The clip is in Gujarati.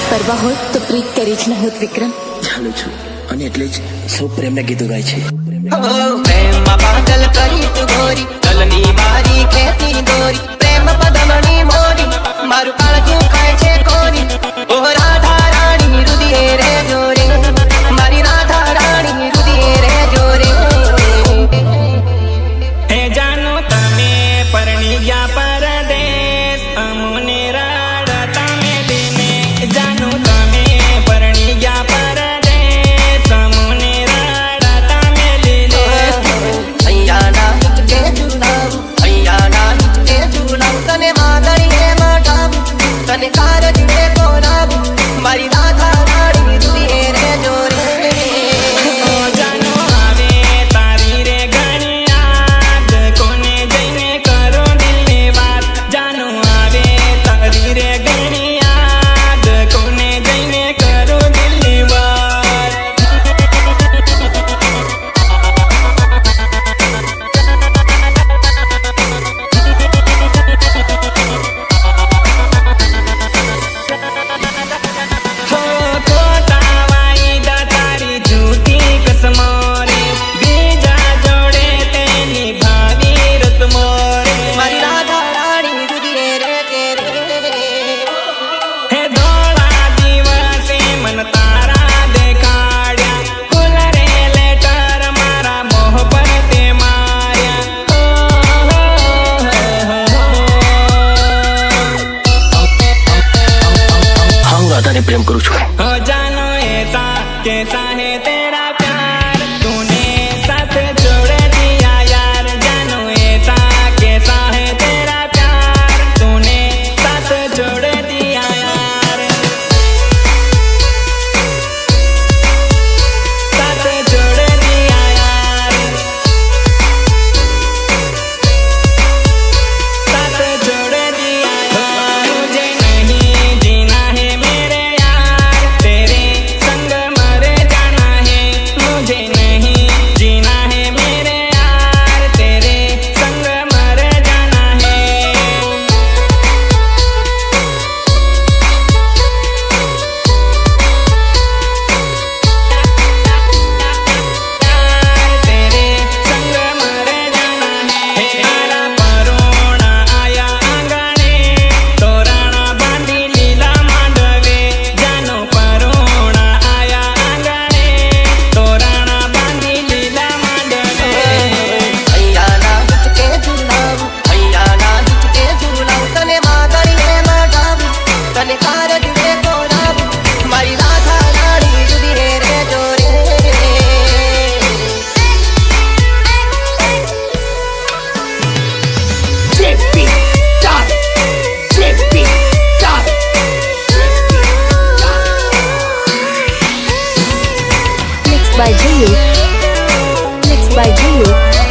પરવા હોત તો પ્રીત કરી જ ન હોત વિક્રમ. જાણું છું અને એટલે જ સૌ પ્રેમના ગીતો ગાય છે. પ્રેમમાં પાગલ કરી તું ગોરી કલની મારી ખેતી દોરી પ્રેમ પદમણી મોરી મારું કાળજું ખાય છે કોરી ઓ રાધા રાણી રુદિએ રે જોરે મારી રાધા રાણી રુદિએ રે જોરે હે જાનો તમે પરણી ગયા પરદેશ અમને રડતા મેલીને જાનો તમે પરણી ગયા પરદેશ અમને રડતા મેલીને અહીંયા હિચકે ઝુલાવ તને માગણીએ મટાવ તને કારજીએ કોરાવ મારી રાધા રાણી રુદિએ રે જોરે જાનો આવે તારી રે ઘણી યાદ કોને જઈને કરો દિલની વાત જાનો આવે તારી રે ઘણી યાદ કોને જઈને કરો દિલની વાત હો ખોટા વાયદા તારી જૂઠી કસમો રે બીજા જોડે તેની ભાવી રસમો રે મારી રાધા રાણી રુદિએ રે તેરે હે ધોળા દિવસે મન તારા દેખાડ્યા ફૂલ રે લેટર મારા મોહ પર તે માર્યા હા હું રાધાને પ્રેમ કરું છું. हो जानो ऐसा कैसा है तेरा प्यार तूने साथ छोड़ दिया यार जानो ऐसा कैसा है तेरा प्यार तूने साथ छोड़ दिया यार साथ छोड़ दिया यार साथ छोड़ दिया यार मुझे नहीं जीना है मेरे यार तेरे संग मर जाना है मुझे नहीं जीना है मेरे यार तेरे संग मर जाना है यार तेरे संग मर जाना है मारा परोणा आया आंगणे तोरणा बांधी लीला मांडवे जानो परोणा आया आंगणे तोरणा बांधी लीला मांडवे અહીંયા હિચકે ઝુલાવ તને માગણીએ મટાવ તને કારજીએ કોરાવ મારી રાધા રાણી રુદિએ રે જોરે Mixed by Jiyu.